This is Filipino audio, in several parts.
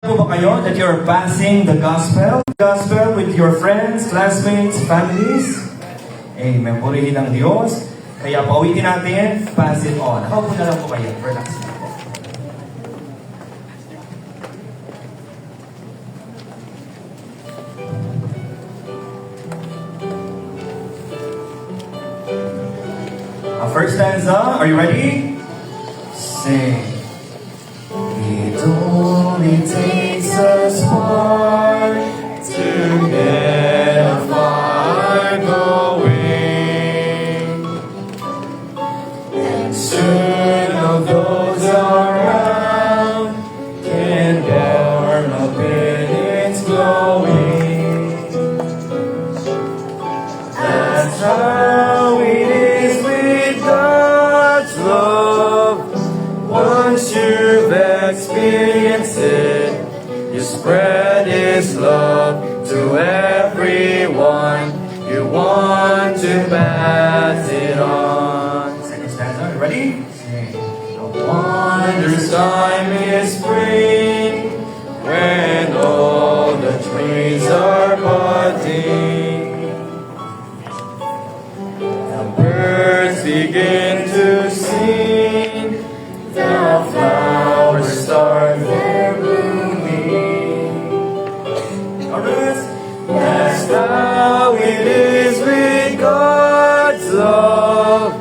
Po ba kayo that you're passing the gospel with your friends, classmates, families? Amen. Purihin ang Diyos. Kaya pauwitin natin, pass it on. Nakaupo na lang po kayo. Relax na po. First stanza, are you ready? Sing. It only takes a spark to get a fire going, and soon all those around can warm up in its glowing. That's how it is with God's love. Once you've experienced it, you spread His love to everyone. You want to pass it on. Second stanza, ready? Sing. The wondrous time is spring, when all the trees are budding. The birds begin to sing. The flowers start their blooming. That's how it is with God's love.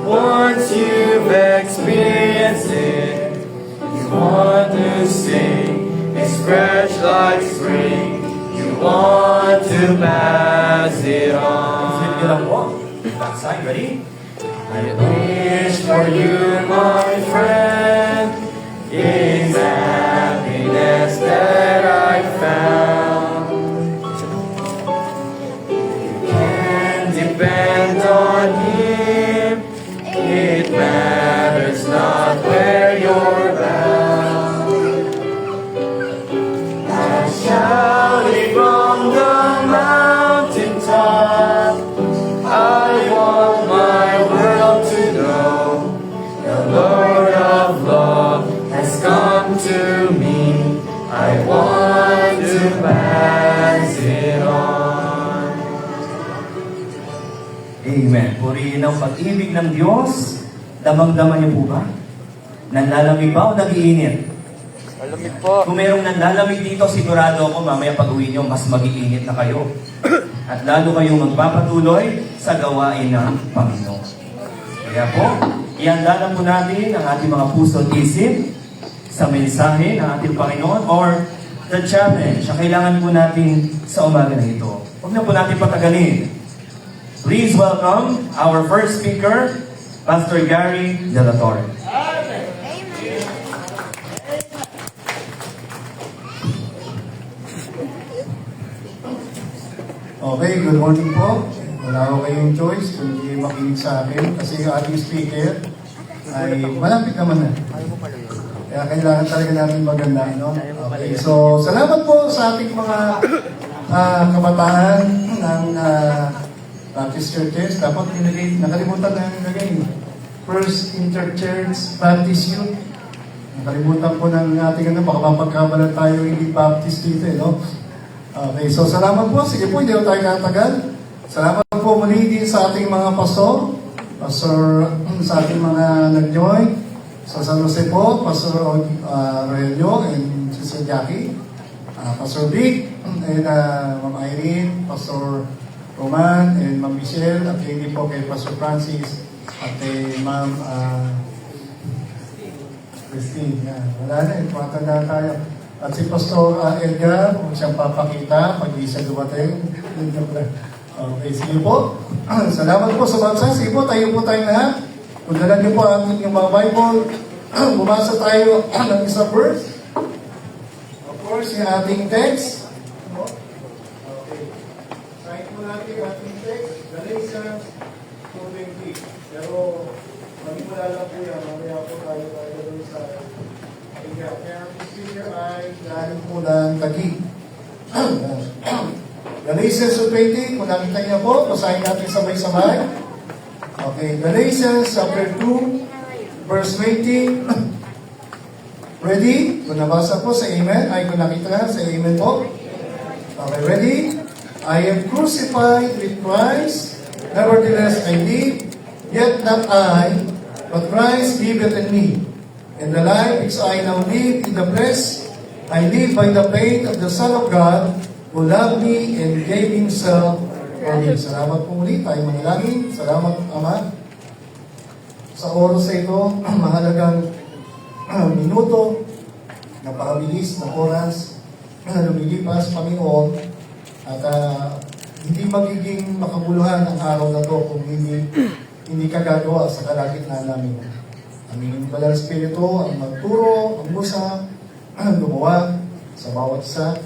Once you've experienced it, you want to sing. It's fresh like spring. You want to pass it on. Backside, ready? I wish for you, my friend, is happiness that I found. You can depend on Him. It matters not where you're bound. I'm shouting from the mountaintop. I want my world to know the Lord of love has come to me. I want to pass it on. Amen. Purihin ang pag-ibig ng Diyos. Damang-dama niyo po ba? Nanlalamig ba o nag-iinit? Malamig po. Kung mayroong nanlalamig dito, sigurado ako mamaya pag-uwi niyo, mas mag-iinit na kayo. At lalo kayong magpapatuloy sa gawain ng Panginoon. Kaya po, ihanda lang po natin ang ating mga puso at isip sa mensahe ng ating Panginoon or the challenge na kailangan po natin sa umaga na ito. Huwag na po natin patagalin. Please welcome our first speaker, Pastor Gary De La Torre. Okay, good morning po. Wala ko kayong choice kung hindi makinig sa akin kasi yung ating speaker ay malapit naman na. Kaya kailangan talaga namin maganda, no? Okay, so salamat po sa ating mga kabataan ng Baptist Churches. Dapat nakalimutan na yung naging First Interchurch Baptist Youth. Nakalimutan po ng ating baka mapagkamalan tayo hindi Baptist dito, no? Okay, so salamat po. Sige po, hindi tayo katagal. Salamat po muli din sa ating mga pastor, sa ating mga nag-join, sa San Jose po, Pastor Aurelio and Sister Jackie, Pastor Vic, and Ma'am Irene, Pastor Roman, and Ma'am Michelle, at hindi po kay Pastor Francis, at kay Ma'am Christine. Wala na, tumatanda tayo. At si Pastor Edgar, kung siyang papakita, pag di siya dumating. Okay, sige po. Salamat po sa bangsa. Sige po, tayo po tayong lahat. Kung dalan niyo po ang inyong mga Bible, bumasa tayo ng isang verse. Of course, yung ating text. Okay. Sahin po natin yung ating text. Galatians 2:20. Pero, magmula lang po yan. Mamaya po tayo doon sa kaya ang speaker ay galing po ng Taguig. Galatians 2:20, kung nakita niyo po, basahin natin sabay-sabay. Okay, Galatians chapter 2, verse 20. Ready? Kung nabasa po sa amen, ay kung nakita na sa amen po. Okay, ready? I am crucified with Christ, nevertheless I live, yet not I, but Christ liveth in me. And the life which I now live in the flesh, I live by the faith of the Son of God, who loved me and gave Himself for me. Salamat po muli, tayo manalangin. Salamat, Ama. Sa oras na ito, mahalagang minuto, napakabilis na oras, na lumilipas, Panginoon, at hindi magiging makabuluhan ang araw na to kung hindi ka gagawa sa kalagitnaan namin. Ang inyong Banal Espiritu, ang magturo, ang usap, gumawa sa bawat isa,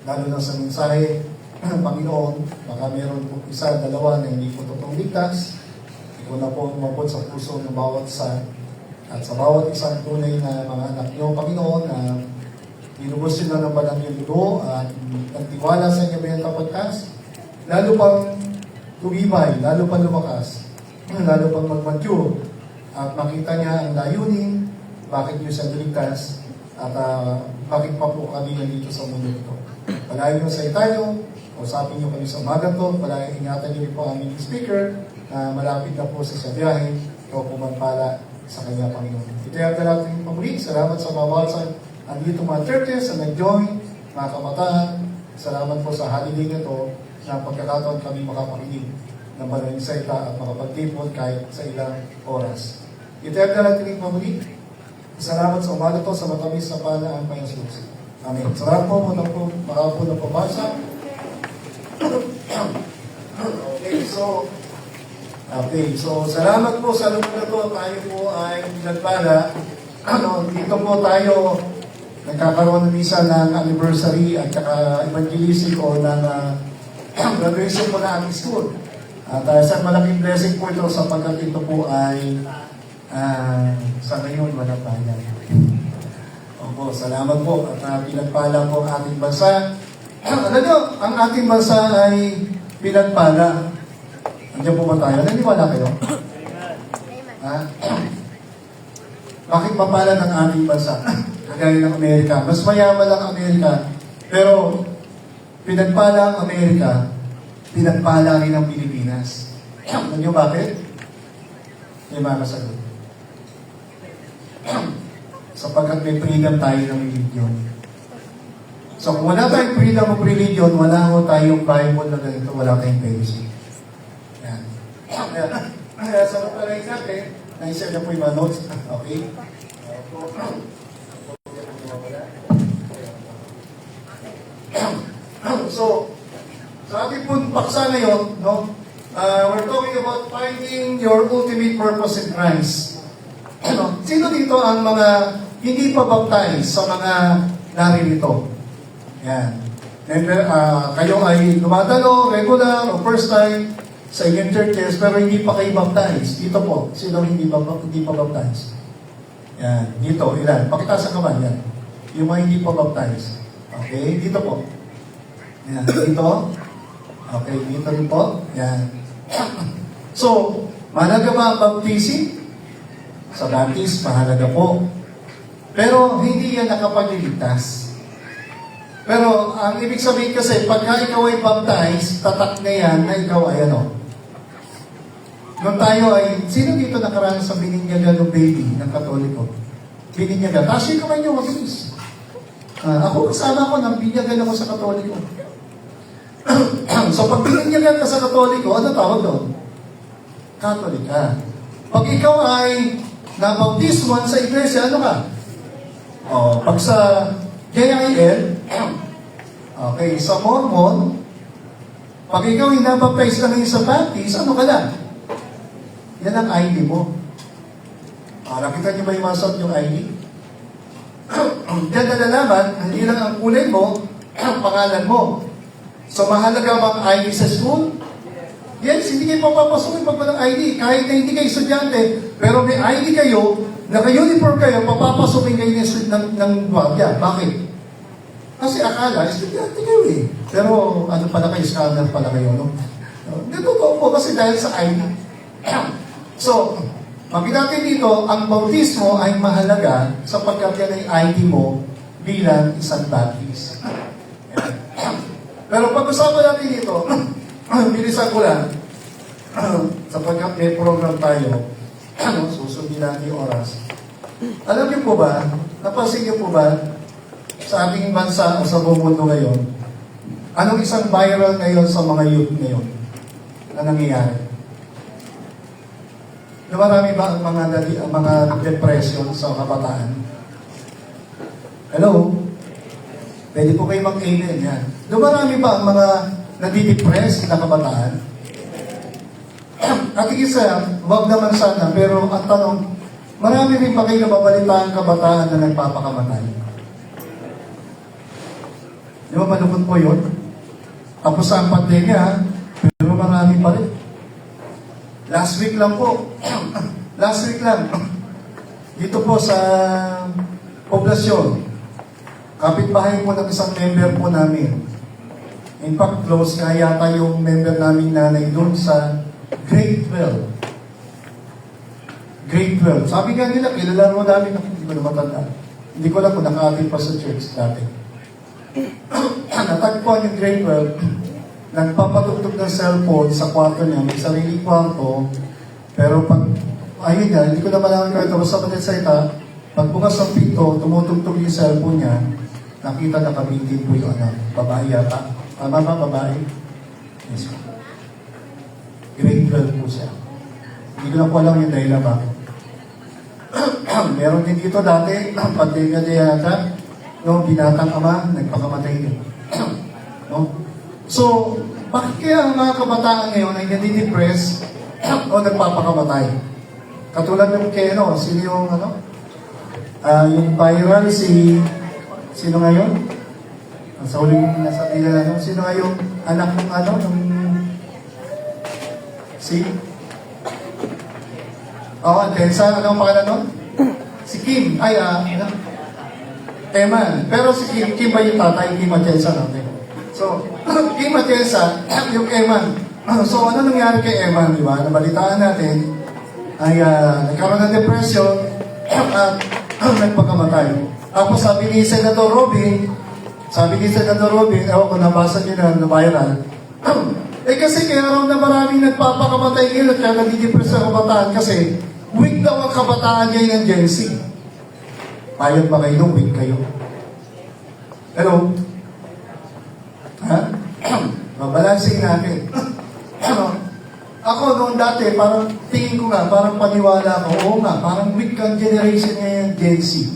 lalo na sa mensahe ng Panginoon, baka meron po isa, dalawa na hindi po totoong ligtas. Ikaw na po umabot sa puso ng bawat isa at sa bawat isang tunay na mga anak niyo, Panginoon, na inubos sila ng banal yung dugo at nagtiwala sa inyo bayang kapagkas, lalo pang tumibay, lalo pang lumakas, lalo pang mag-mature at makita niya ang layunin, bakit niyo siya niligtas at bakit pa po kami nandito sa mundo ito. Palayan niyo sa tayo, usapin niyo kami sa umaga to, palayan ingatan niyo po ang aming speaker na malapit na po sa biyahe, ikaw po magpala sa kanya, Panginoon. Ito yung natin pamuli. Salamat sa bawat sa andito mga churches na nag-join, mga kabataan. Salamat po sa holiday nito na pagkakataon kami makapakinig ng maraming salita at makapagtipon kahit sa ilang oras. Ito yung natin pamuli. Salamat sa umaga to sa matamis na panaan pa yung susi. Amen. Salamat po, muna po, baka po na pabasa. Okay, so salamat po sa lugar na to. Tayo po ay nagpala. Dito po tayo nagkakaroon ng misa ng anniversary at saka evangelistic o ng graduation po na aming school. At sa malaking blessing po ito sapagkat ito po ay sa ngayon walang bayan. Opo, salamat po at pinagpala po ang ating bansa. Alam nyo, ang ating bansa ay pinagpala. Andiyan po ba tayo? Naniwala kayo? Ha? Bakit mapala ng ating bansa? Kagaya ng Amerika. Mas mayaman ang Amerika. Pero, pinagpala ang Amerika, pinagpala rin ang Pilipinas. Alam niyo bakit? May makasagot. Sapagkat may freedom tayo ng religion. So, kung wala tayong freedom of religion, wala ko tayong Bible na ganito, wala tayong fellowship. Kaya sa mga pala natin, na-share na po yung mga notes. Okay? So, sa ating pong paksa ngayon, no, we're talking about finding your ultimate purpose in Christ. Sino dito ang mga hindi pa baptized sa mga naririto? Yan. And, kayo ay dumadalo, regular, o first time, sa inyong churches, pero hindi pa kayo baptized. Dito po, sino hindi pa baptized? Yan, dito, ilan? Pakita sa kamay, yan. Yung mga hindi pa baptized. Okay, dito po. Yan, dito. Okay, dito rin po. Yan. So, mahalaga ba ang baptism? Sa baptist, mahalaga po. Pero, hindi yan nakapagliligtas. Pero, ang ibig sabihin kasi, pagka ikaw ay baptized, tatak na yan na ikaw ay ano? Nung tayo ay, sino dito nakaranas sa bininyagan ng baby ng Katoliko? Bininyagan. Taas yung kamay niyo, mabilis. Ako, kasama ko, nang binyagan ako sa Katoliko. So, pag bininyagan ka sa Katoliko, ano tawag doon? Katolika. Pag ikaw ay nabautismuhan sa iglesia, ano ka? Pag sa JIL, okay, sa Mormon, pag ikaw ay nabaptize lang sa Baptist, ano ka lang? Yan ang ID mo. Nakita niyo ba yung masot yung ID? Yan na nalaman, hindi lang ang kulay mo, ang pangalan mo. So, mahalaga bang ID sa school? Yes, hindi kayo papapasukin pag walang ID. Kahit na hindi kayo estudyante, pero may ID kayo, naka-uniform kayo, papapasukin kayo ng guardia. Bakit? Kasi akala, estudyante kayo eh. Pero ano pala kayo, scanner pala kayo, no? Dito po kasi dahil sa ID. So, Makita natin dito, ang bautismo ay mahalaga sapagkat yan ay ID mo bilang isang baptist. Pero pag-usapan natin dito, bilisan ko lang, sapagkat may program tayo, susundin natin yung oras. Alam niyo po ba, napansin niyo po ba, sa ating bansa o sa buong mundo ngayon, anong isang viral ngayon sa mga youth ngayon na nangyayari? Marami ba ang mga depression sa kabataan? Hello? Pwede po kayo mag-amen yan. Dumarami ba ang mga nadidepress na kabataan? At isa, wag naman sana, pero ang tanong, marami rin ba kayo nababalita ang kabataan na nagpapakamatay? Di ba malungkot po yun? Tapos sa pandemya, pero marami pa rin. Last week lang po. Last week lang. Dito po sa poblasyon. Kapitbahay po ng isang member po namin. In fact, close nga yata yung member namin nanay doon sa grade 12. Grade 12. Sabi nga nila, kilala mo namin. Hindi ko na matanda. Hindi ko lang kung naka-attend pa sa church dati. Natagpuan yung grade 12. Nagpapatugtog ng cellphone sa kwarto niya, may sarili kwarto, pero pag, ayun nga, hindi ko na malaman kayo ito, basta salita, pag bukas ng pinto, tumutugtog yung cellphone niya, nakita na kamitin po yung anak, babae yata. Tama ba, babae? Yes po. Grade 12 po siya. Hindi ko na po alam yung dahilan bakit. Meron din dito dati, pandemya din yata, no, binatang ama, nagpakamatay din. No? So, bakit kaya ang mga kabataan ngayon ay nadidepress o nagpapakamatay? Katulad ng kay ano, sino yung ano? Yung viral, sino ngayon? Sa huling nasa nila ano? Sino nga yung anak ng ano? Tensa, ano ang pangalan nun? Si Kim, ano? Eman. Pero si Kim ba yung tatay? Kim Atienza natin. So, Kim Atienza, yung Eman. So, ano nangyari kay Eman, di ba? Nabalitaan natin ay nagkaroon ng depression at nagpakamatay. Tapos sabi ni Senator Robin, ewan ko nabasa niyo na viral, kasi kaya raw na maraming nagpapakamatay ngayon at kaya nadidepress ang kabataan kasi weak daw ang kabataan ngayon ng Gen Z. Payag ba kayo nung weak kayo? Hello? Ha? Babalansing natin. Ako noong dati, parang tingin ko nga, parang paniwala ko, oo nga, parang weak ang generation ngayon, Gen Z.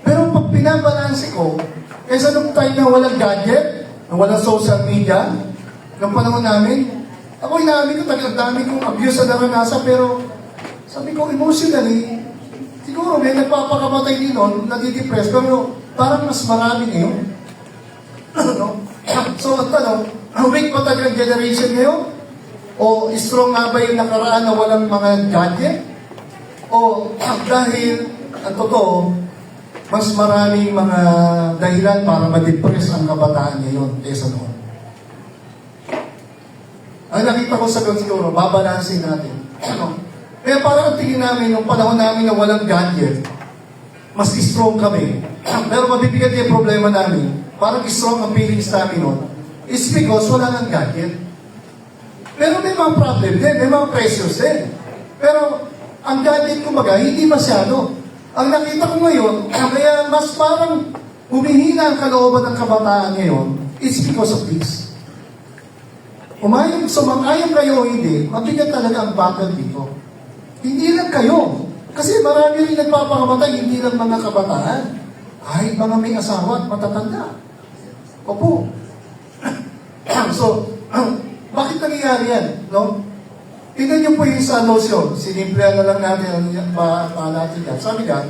Pero pag pinabalansi ko, sa nung time na walang gadget, na walang social media, nung panahon namin, ako inamin ko, talagang dami kong abuse na naranasan, pero sabi ko, emotionally, siguro may nagpapakamatay din noon, nadidepress, pero parang mas marami ngayon. No? So, ang tanong, weak pa talagang generation ngayon? O strong nga ba yung nakaraan na walang mga gadget? O dahil, ang totoo, mas maraming mga dahilan para ma-depress ang kabataan ngayon kaysa noon. Ang nakita ko sa siguro, babalansin natin. Kaya parang ang tingin namin, nung panahon namin na walang gadget, mas strong kami. Pero mabibigat yung problema namin, parang strong ang feelings namin noon, is because wala nang gadget. Pero may mga problem din, may mga pressures din. Pero ang gadget, kumbaga, hindi masyado. Ang nakita ko ngayon, kaya mas parang humihina ang kalooban ng kabataan ngayon, it's because of this. Sumang-ayon kayo o hindi, mabigat talaga ang battle dito. Hindi lang kayo. Kasi marami rin nagpapakamatay, hindi lang mga kabataan. Ay, mga may asawa at matatanda. Opo. So, bakit nangyayari yan? No? Tingnan niyo po yung sa lotion. Sinimplihan na lang natin natin yan. Sabi ka,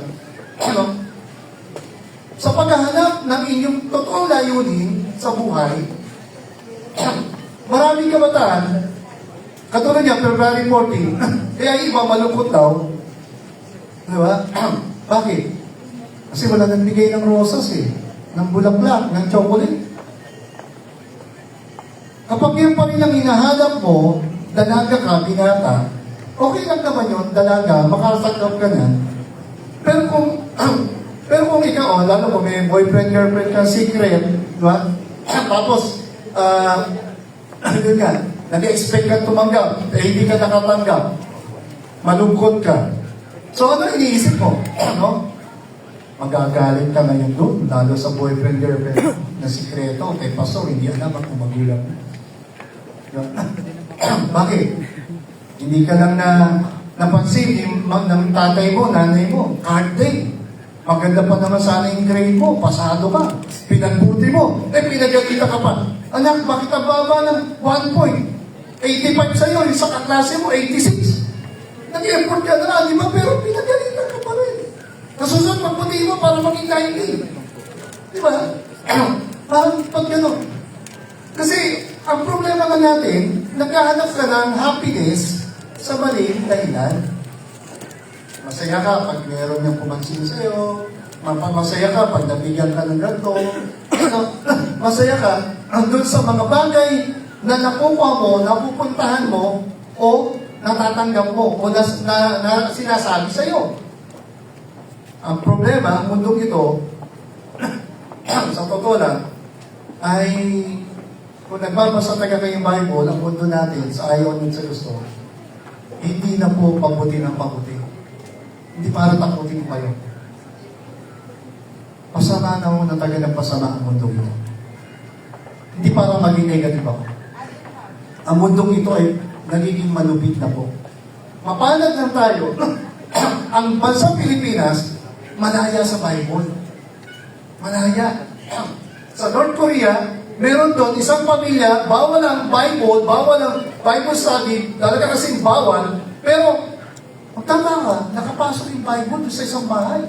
sa paghahanap ng inyong totoong layunin sa buhay, maraming kabataan, katulad niya, February 14, kaya iba malungkot daw. Di ba? Bakit? Kasi wala nagbigay ng rosas ng bulaklak, ng chocolate. Kapag yan pa rin ang hinahanap mo, dalaga ka, binata, okay lang naman yun, dalaga, makasaklap ka na. Pero kung, pero kung ikaw, lalo kung may boyfriend, girlfriend ka, secret, di ba? Tapos, yun nga, nag-expect ka tumanggap, eh hindi ka nakatanggap, malungkot ka. So ano iniisip mo? Ano? Magagalit ka ngayon doon, lalo sa boyfriend, girlfriend na sikreto, kay pastor, hindi alam ang magulang. Bakit? Hindi ka lang napansin ng tatay mo, nanay mo, card day. Maganda pa naman sana yung grade mo, pasado ka, pinagbuti mo, pinagagita ka pa. Anak, bakit ang baba ng 1 point? 85 sa'yo, yung sa kaklase mo, 86. Nag-effort ka na, di ba? Pero pinagalitan ka pa rin. Nasusunod, pagputi mo para maging 90. Di ba? Parang pag gano'n. Kasi, ang problema nga natin, naghahanap ka ng happiness sa maling dahilan. Masaya ka pag meron niyang kumansin sa'yo. Masaya ka pag nabigyan ka ng ganito. Masaya ka doon sa mga bagay na nakuha mo, napupuntahan mo, o natatanggap mo, o na sinasabi sa'yo. Ang problema, ang mundong ito, sa totoo lang, ay kung nagbabasa taga kayong Bible, ang mundo natin, sa ayaw at sa gusto, hindi na po pabuti ng pabuti. Hindi para takutin kayo. Pasama na ho na taga ng pasama ang mundong ito. Hindi para maging negative ako. Ang mundong ito ay nagiging malupit na po. Mapalad lang tayo. Ang bansang Pilipinas, malaya sa Bible. Malaya. Sa North Korea, meron doon isang pamilya, bawal ang Bible, bawal ang Bible study, talaga kasing bawal, pero tama ka, nakapasok yung Bible doon sa isang bahay.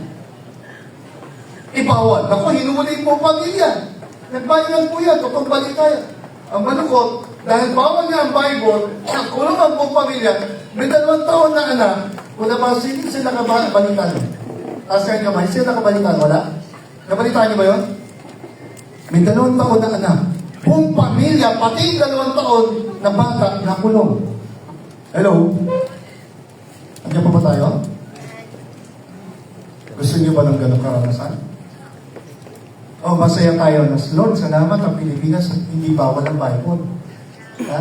Ibawal. Ako, hinuli mo ang pamilya. Nagbayan po yan, totoong balita yan. Ang malukot, dahil bawal nga ang Bible, kulong ang buong pamilya, may 2 taon na anak, kung napansin, hindi sila nakabalitan. Taas kayo kamay, sila nakabalitan, wala? Nabalitaan niyo ba yun? May 2 taon na anak. Buong pamilya, pati 2 taon na bata, nakulong. Hello? Andiyan pa ba tayo? Gusto niyo ba ng ganong karanasan? Oh, masaya tayo na, Lord, salamat ang Pilipinas at hindi bawal ang Bible. Ha?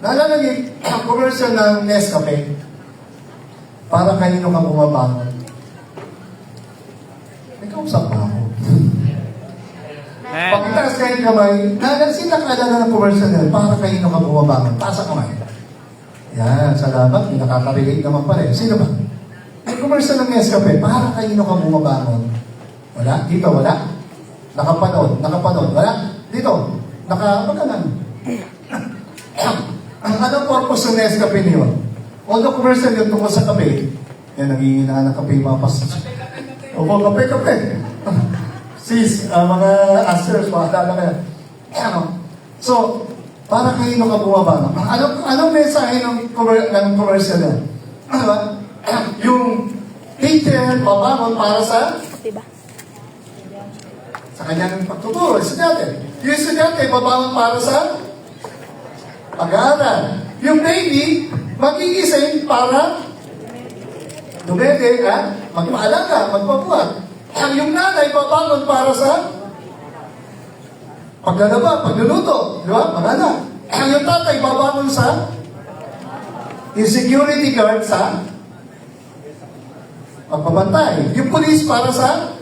Naalala niyo, ang commercial ng Nescafe, para kanino ka bumabangon? May kausap pa ako. Pagkitaas kayo kamay, nakaalala ng commercial na, para kanino ka bumabangon? Taas ang kamay. Yan, salamat, may nakaka-relate naman pala. Sino ba? May commercial ng Nescafe, para kanino ka bumabangon? Wala? Dito, wala? Nakapanood, wala? Dito, magkanan. Ang anong purpose ng Nescafe niyo? Although commercial yun tungkol sa kape, yan, nangihinaan ng kape yung mga pasas. Opo, kape. Sis, mga asters, makakala kayo. So, para kanino ka bumabangon? Anong mensahe ng commercial yan? Ano ba? Yung teacher, babangon para sa kanyang pagtuturo, estudyante. Yung estudyante, babangon para sa pag-aaral. Yung baby, magigising para dumede, magpaalaga, magpabuhat. Yung nanay, babangon para sa paglalaba, pagluluto, di ba? Mag-anak. Yung tatay, babangon sa yung security guard sa pagpapantay. Yung police para sa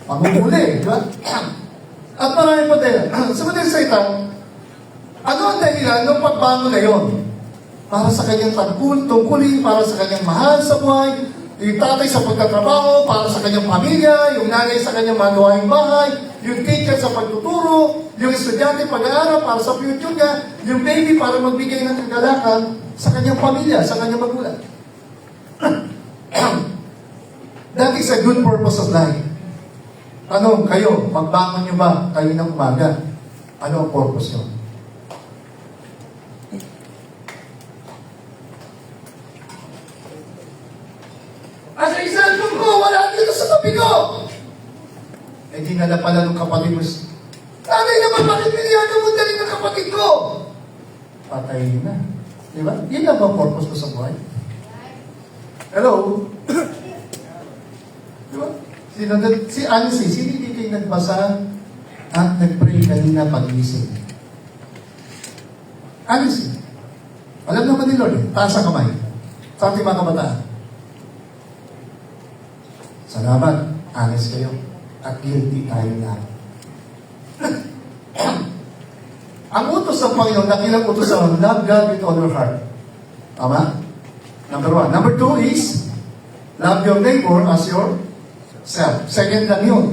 pagmumuli, di ba? At marami pa din. Sa madaling salita, ano ang dahilan ng pagbangon na yun? Para sa kanyang tungkulin, para sa kanyang mahal sa buhay, yung tatay sa pagtatrabaho, para sa kanyang pamilya, yung nanay sa kanyang magawaing bahay, yung teacher sa pagtuturo, yung estudyante pag-aaral para sa future niya, yung baby para magbigay ng kagalakan sa kanyang pamilya, sa kanyang magulang. That is a good purpose of life. Tanong kayo, magbangon niyo ba kayo ng umaga? Ano ang purpose nyo? Asa yung cellphone ko? Wala dito sa tabi ko! Eh, dinala pala ng kapatid mo. Nanay naman, bakit piniyagaw mo dali ng kapatid ko? Patay na. Di ba? Yun na ba ang purpose ko sa buhay? Hello? Di ba? Honestly, sino dito yung nagbasa at nag-pray kanina pag-isip? Honestly. Alam naman ni Lord, taas ang kamay. Sa ating mga kabataan. Salamat. Honest kayo. At guilty tayo na. Ang utos ng Panginoon, nakilang utos ng love God with all your heart. Tama? Number 1. Number 2 is, love your neighbor as yourself. Second lang yun.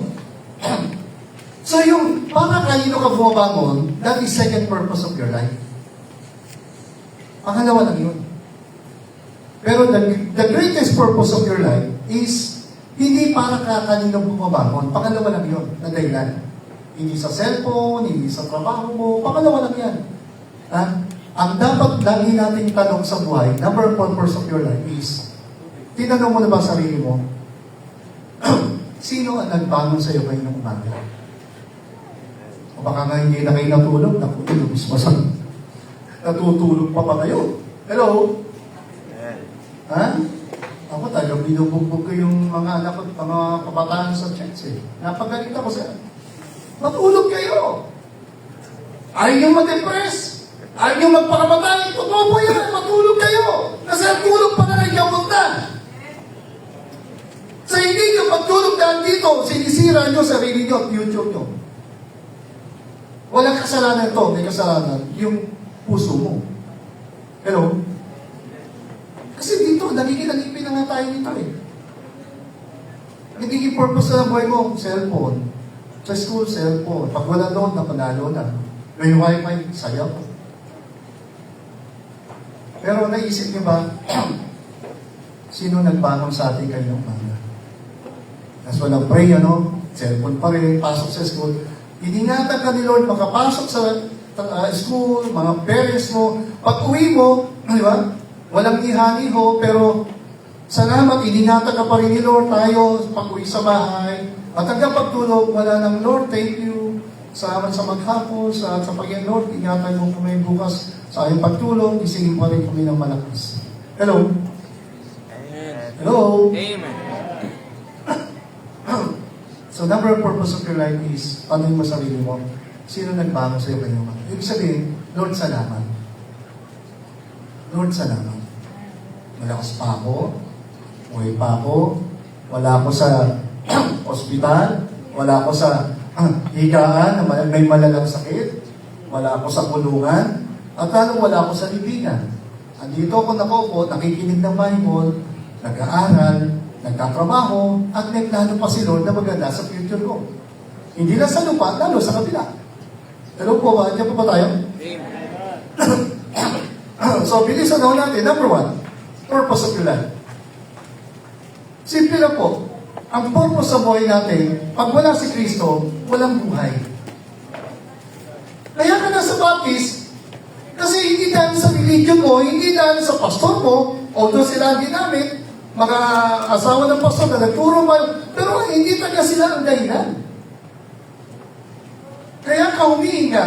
So yung, para kanino ka bumabangon, that is second purpose of your life. Pangalawa lang yun. Pero the greatest purpose of your life is, hindi para ka kanino bumabangon. Pangalawa lang yun, na dahilan. Hindi sa cellphone, hindi sa trabaho mo, pangalawa lang yan. Ha? Ang dapat lagi nating tanong sa buhay, number one purpose of your life is, tinanong mo na ba sarili mo, sino ang nagbangon sa iyo kayo ng umaga? O baka nga hindi na kayo natulog, nakutulog, masang natutulog pa ba kayo? Hello? Ha? Ako talagang binubugbog ko yung mga anak ko, mga kabataan sa church eh. Napagalit ako sa matulog kayo. Ayaw nyo ma-depress. Ayaw nyo magpakamatay. Totoo po yan. Matulog kayo. Kasi ang tulog pa na ikaw magda. Sa hindi nyo pagtulog dahil dito, sinisira nyo sarili nyo at YouTube nyo. Walang kasalanan to. May kasalanan. Yung puso mo. Hello? Kasi dito, nagiging alipin na nga tayo dito eh. Nagiging purpose na ng buhay mo, cellphone. Sa school, cellphone. Pag wala doon, napanalo na. May wifi, sayaw. Pero naisip niyo ba, sino nagbangon sa ating kanyang umaga? Tapos walang pray, cellphone pa rin, pasok sa school. Iningatan ka ni Lord, makapasok sa school, mga parents mo, pag uwi mo, di ba? Walang ihaniho, pero salamat, iningatan ka pa rin ni Lord tayo pag uwi sa bahay. At hanggang pagtulog, wala ng Lord, thank you. Sa maghapon, sa pagyan Lord, ingatan mo kami bukas sa ayong pagtulog, isingin pa rin kami ng malakas. Hello? Hello? Amen. So, number one purpose of your life is, paano mo sarili mo? Sino nagbangon sa iyo kayo? Ibig sabihin, Lord, salamat. Lord, salamat. Malakas pa ako, buhay pa ako, wala ako sa ospital, wala ako sa higaan na may malalang sakit, wala ako sa kulungan, at lalong wala ako sa libingan. Andito ako nakaupo, nakikinig ng Bible, nag-aaral, nagtatrabaho, at may plano pa si Lord na maganda sa future ko. Hindi lang sa lupa, lalo sa kabila. Hello po ba? Diyan po ba tayo? So, bilisan na natin. Number 1, purpose of your life. Simple lang po. Ang purpose sa buhay natin, pag wala si Kristo, walang buhay. Kaya ka nasa baptist, kasi hindi dahil sa religion mo, hindi dahil sa pastor mo, although sila ginamit, mga asawa ng pastor na nagturo mo, pero hindi talaga sila ang dahilan. Kaya ka humihinga,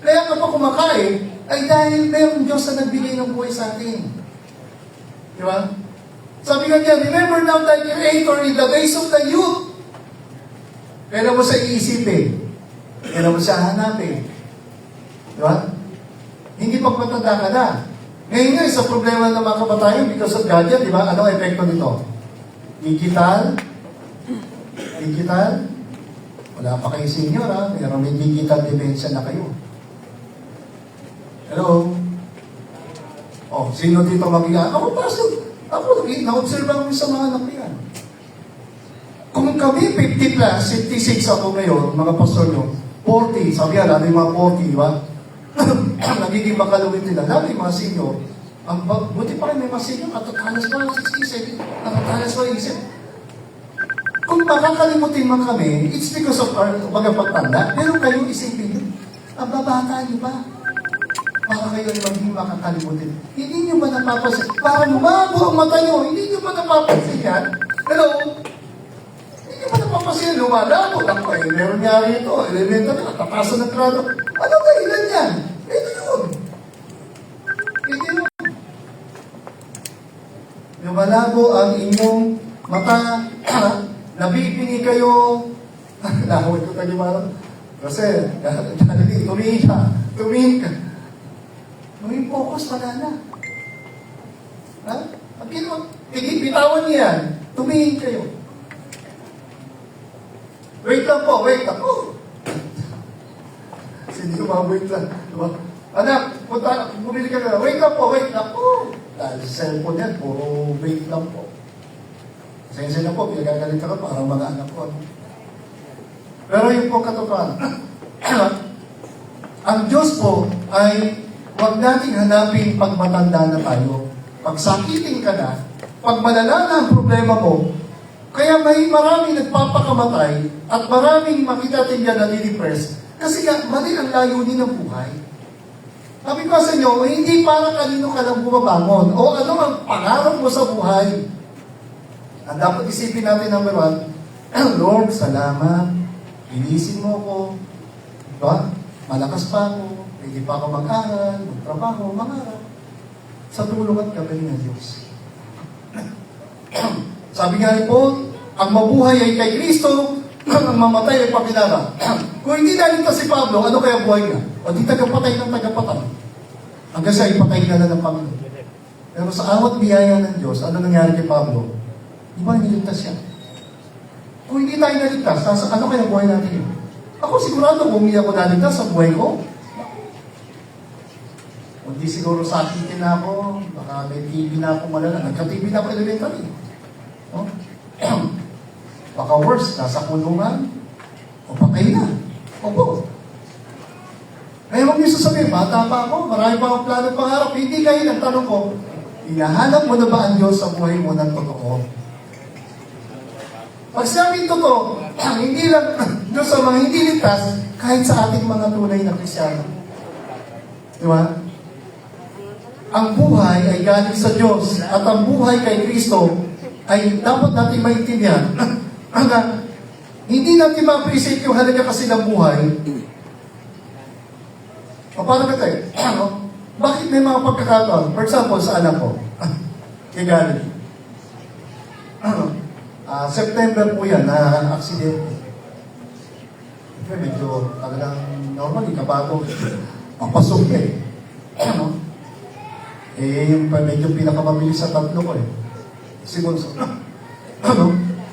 kaya ka pa kumakain, ay dahil mayroong Diyos na nagbigay ng buhay sa atin. Di ba? Sabi nga niya, remember now thy Creator in the days of the youth. Kailan mo siya iisipin? Kailan mo siya hanapin? Di ba? Hindi pagpatanda ka na. Ngayon nga, isang problema ng mga kabatayan because of gadget, di ba? Ano ang epekto nito? Digital? Wala pa kayo senior, ha? Pero may digital dementia na kayo. Hello? Oh, sino dito mag-iaan? Ako, pastor. Ako, na-observe ako sa mga anak yan. Kung kami 50 plus, 56 ako ngayon, mga pastor nyo, 40, sabi nga, lalo yung mga 40, di ba? Nagiging makalawin nila. Lalo yung mga senior, buti pa rin may mga senior, katatalas pa, 67, katatalas pa isip. Kung makakalimutin man kami, it's because of our pagtanda, pero kayo isipin nyo, ang babata nyo ba? Para kayo maging makakalimutin. Hindi nyo ba napapansin? Para lumabo ang mata nyo, hindi nyo ba napapansin yan? Hello? Hindi nyo ba napapansin? Lumalabo lang pa eh. Meron nga rito, elemental na, tatasan ng grado. Ano dahilan yan? Ito yun. malabo ang inyong mata, nabibingi kayo, lahawin ko tayo marang, kasi, tumingin ka, tumingin focus, wala na. Ha? Bitawan niya yan, tumingin kayo. Wait lang po, wait lang po. Hindi ko wait lang. Diba? Anak, bumili ka na, wait lang po, wait lang po. Dahil sa cellphone yan, puro wait lang po. Sensya na po, pinagagalit ako parang mga anak ko. Pero yung po katotohanan, ang Diyos po ay huwag nating hanapin pag matanda na tayo. Pag sakitin ka na, pag malala na ang problema mo, kaya may maraming nagpapakamatay at maraming makita natin yan nalidepress kasi nga, mali ang layunin ng buhay. Sabi ko sa inyo, hindi para kanino ka lang bumabangon o ano ang pangarap mo sa buhay. Ang dapat isipin natin, number one, Lord, salamat. Inisin mo ko. Diba? Malakas pa ako. Pwede pa ako mag-aral, magtrabaho, mangarap. Sa tulong at gabaling ng Diyos. Sabi nga ni Paul, ang mabuhay ay kay Kristo, ang mamatay ay pakinara. Kung hindi naligtas si Pablo, ano kaya buhay niya? O di tagapatay ng tagapatay. Hanggang sa ipatay na ng Panginoon. Pero sa awat biyaya ng Diyos, ano nangyari kay Pablo? Di ba niligtas siya? Kung hindi tayo naligtas, ano kaya buhay natin yun? Ako sigurado kung hindi ako naligtas sa buhay ko, hindi siguro sakitin na ako, baka may TV na ako malala. Nagka-TV na ako elementary. No? Baka worse, nasa kulungan, o patay na. Opo. Kaya huwag niyo sasabihin, bata pa ako, marami pa akong plano pangarap. Hindi kayo, ang tanong ko, hinahanap mo na ba ang Diyos sa buhay mo ng totoo? Pag sabihin totoo, hindi lang Diyos sa mga hindi ligtas, kahit sa ating mga tunay na Kristyano. Di ba? Ang buhay ay galing sa Diyos at ang buhay kay Kristo ay dapat natin maintindihan. Hindi natin ma-appreciate yung halaga kasi ng buhay. O paano ba tayo? Bakit may mga pagkakataon? For example, sa anak ko, kay Gary. September po yan, na aksidente. Medyo talagang normally, kabago, papasok eh. Yung medyo pinakamabilis sa tatlo ko eh. Si Bonso.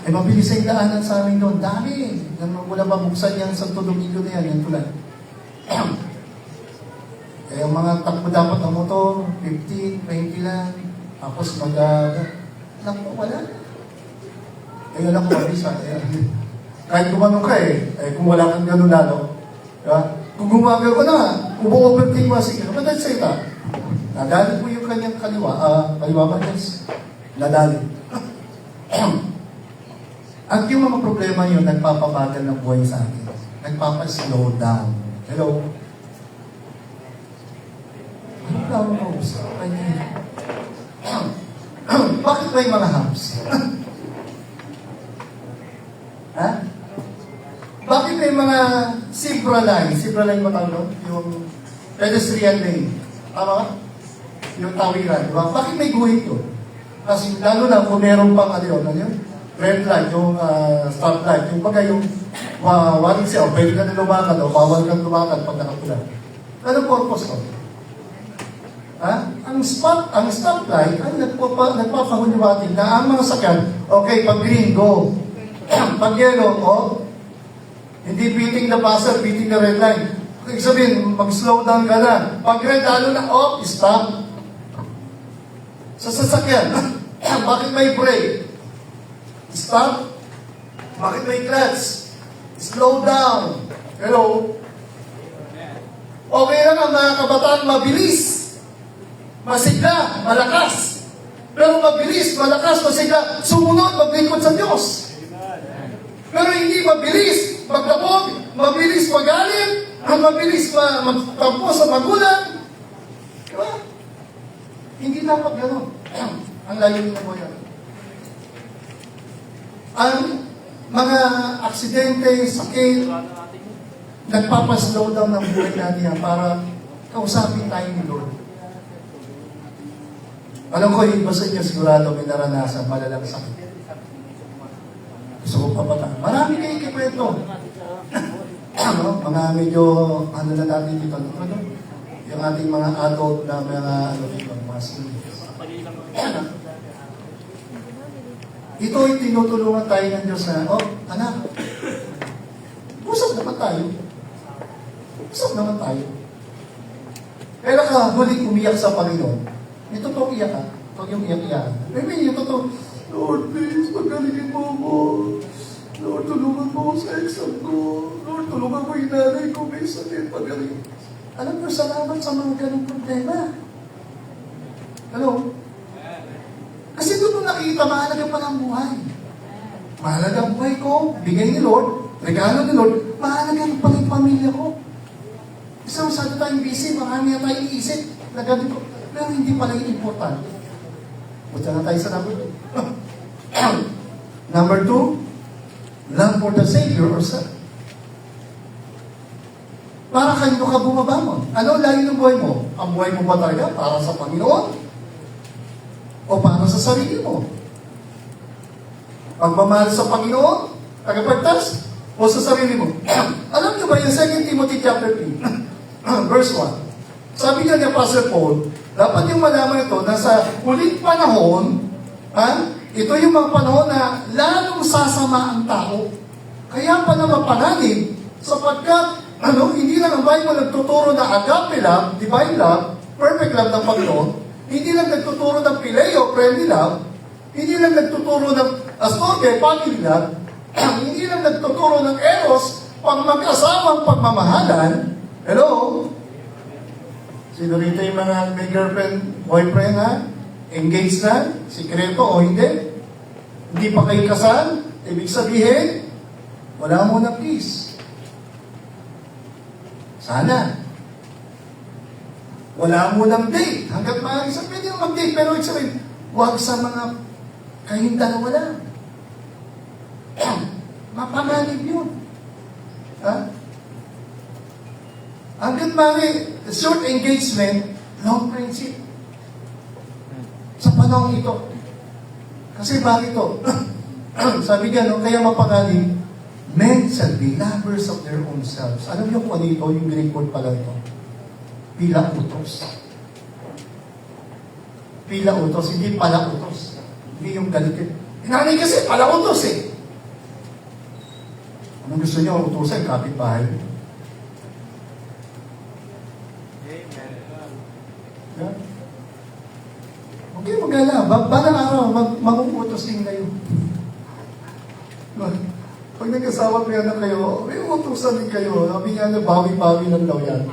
Mabilis ang daanan sa amin doon. Dami. Wala mabuksan yan sa Domingo na yan. Yan tulad. Kaya mga takbo dapat ang motor, 15, 20 lang. Tapos wala. Kaya lang ko mabisa. Kahit gumanong ka kung wala kang gano'n lalo. Kung gumagal ko na, ubo-overtake mo, sige, but that's it nadali po yung kanyang kaliwa ba, yes? Nadali. At yung mga problema yun, nagpapabagal ng buhay sa akin. Nagpapaslow down. Hello? Ano down homes? Bakit ba yung mga hubs? Ha? Bakit may mga zebra line? Zebra line ba tawag? Yung pedestrian lane. Tama ba? Yung tawiran. Diba? Bakit may guhit yun? Kasi lalo na kung meron pang ano yun? Red light, yung stop light, yung bagay yung warning siya, pwede ka na lumakad o bawal kang lumakad pag nakapula. Anong purpose ko? Ang stop light ay nagpapahuliwatin na ang mga sakyan, okay, pag green, go. Pag yellow, hindi beating the buzzer, beating the red line. Ibig sabihin, mag-slow down ka na. Pag red, lalo na, stop. Sa sasakyan, bakit may brake? Stop. Bakit may clutch? Slow down. Hello? Okay lang ang mga kabataan mabilis. Masigla, malakas. Pero mabilis, malakas, masigla. Sumunod, maglingkod sa Diyos. Pero hindi mabilis, magtabog, mabilis magalit, mabilis magtampo sa magulang. Diba? Hindi dapat gano'n. Ang layunin na mo yan. Ang mga aksidente, sakit, nagpapaslow down ng buhay natin yan para kausapin tayo ni Lord. Alam ko, yung iba sa inyo sigurado may naranasan malalang sakit. Gusto ko papata. Marami kayo ikikwento. Ano, mga medyo, ano na natin dito, ano, yung ating mga adult na mga, ano dito, mga seniors. Ito yung tinutulungan tayo ng Diyos na, oh, anak, usap naman tayo. Usap naman tayo. Kailan ka huling umiyak sa Panginoon? May totoong iyak ka. Huwag yung iyak-iyak. Maybe yung totoo, Lord, please, pagkalingin mo ako. Lord, tulungan mo ako sa exam ko. Lord, tulungan mo yung nanay ko. May sakit, pagaling. Alam mo, salamat sa mga ganong problema. Hello? Kasi doon nakita, mahalaga pa ng buhay. Mahalaga ang buhay ko, bigay ni Lord, regalo ni Lord, mahalaga ang paging pamilya ko. Isa masyado tayong busy, marami na tayong iisip, nagabi ko, pero hindi pala yung importante. Punta na tayo sa number 2. Number 2, love for the Savior or self. Para kanino ka bumabangon? Ano ang layo ng buhay mo? Ang buhay mo ba talaga para sa Panginoon? O para sa sarili mo? Pagmamahal sa Panginoon? Tagapagtas? O sa sarili mo? Alam niyo ba yung 2 Timothy chapter 3? Verse 1. Sabi niya ni Apostle Paul, dapat yung malaman ito na sa huling panahon, ito yung mga panahon na lalong sasama ang tao. Kaya pa na mapanganib, sapagkat hindi lang ang Bible nagtuturo na agape love, divine love, perfect love ng Panginoon, hindi lang nagtuturo ng phileo, friendly love, hindi lang nagtuturo ng storge, family love, hindi lang nagtuturo ng eros, pang mag-asawang pagmamahalan. Hello? Sino rito yung mga may girlfriend, boyfriend ha? Engaged na? Sikreto o hindi? Hindi pa kayo kasal? Ibig sabihin, wala mo na peace. Sana. Wala mo ng date. Hanggat maaari sa pwede yung mag-date, pero ibig sabihin, huwag sa mga kayong dalawa lang. Mapanganib yun. Ha? Hanggat maaari, short engagement, long friendship. Sa panahon ito. Kasi bakit ito? Sabi nga, no, kaya mapanganib, men shall be lovers of their own selves. Alam niyo kung ano ito, yung Greek word pala ito? Pila utos. Pila utos, hindi pala utos. Hindi yung galit. Nanay kasi, pala utos eh. Anong gusto niyo utusan? Kapit-bahay. Yeah? Okay, mag-ala. Balang araw, mag-uutos din kayo. Pag nag-asawa ko yan kayo, may utusan din kayo. Sabi niya na bawi-bawi lang daw yan.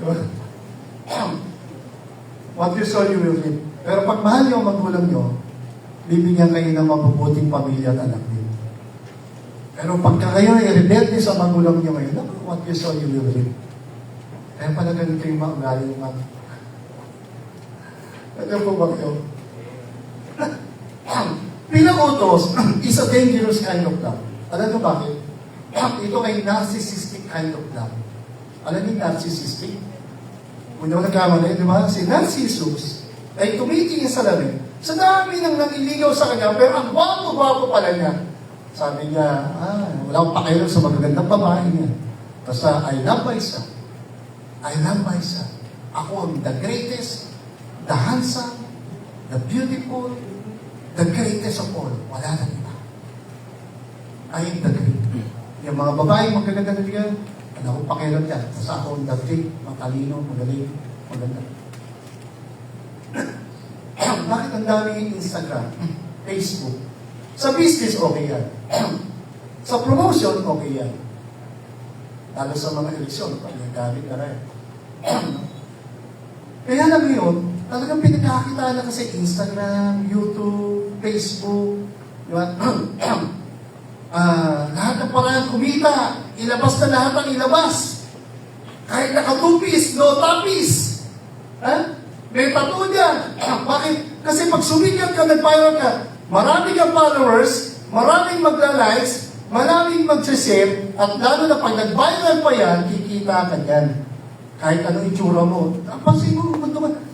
Diba? What you sow, you will reap. Pero pag mahal niyo ang magulang niyo, bibigyan kayo ng mabubuting pamilya at anak niyo. Pero pagka kayo ay rebelde sa magulang niyo ngayon, what you sow, you will reap. Kaya pala ganito yung mga ugali ng mga. Ano po ba kayo? Pinag-utos is a dangerous kind of love. Alam niyo bakit? Ito ay narcissistic kind of love. Alam niyo narcissistic? Kung yung nagkamali, di ba? Si Narcissus ay tumitingin sa lamin. Sa dami nang naniligaw sa kanya, pero ang gwapo-gwapo pala niya. Sabi niya, wala akong pakialam sa magagandang babae niya. Basta, I love myself. I love myself. Ako ang the greatest, the handsome, the beautiful, the greatest of all. Wala na iba. I am the great. Yung mga babae magaganda na bigyan, wala akong pakialam yan. Basta ako ang the great, matalino, magaling, maganda. Bakit ang daming Instagram, Facebook? Sa business, okay yan. Sa promotion, okay yan. Lalo sa mga eleksyon, pag nagalit na rin. Kaya lang ngayon, talagang pinagkakita na kasi Instagram, YouTube, Facebook, diba? Lahat ng parang kumita, ilabas na lahat ang ilabas. Kahit naka-2-piece, no tapis. May tattoo niya. Bakit? Kasi pag sumikat ka, nag-viral ka, maraming kang followers, maraming magla-likes, maraming mag-share, at lalo na pag nag-viral pa yan, kikita ka dyan. Kahit anong itsura mo. Pansin mo,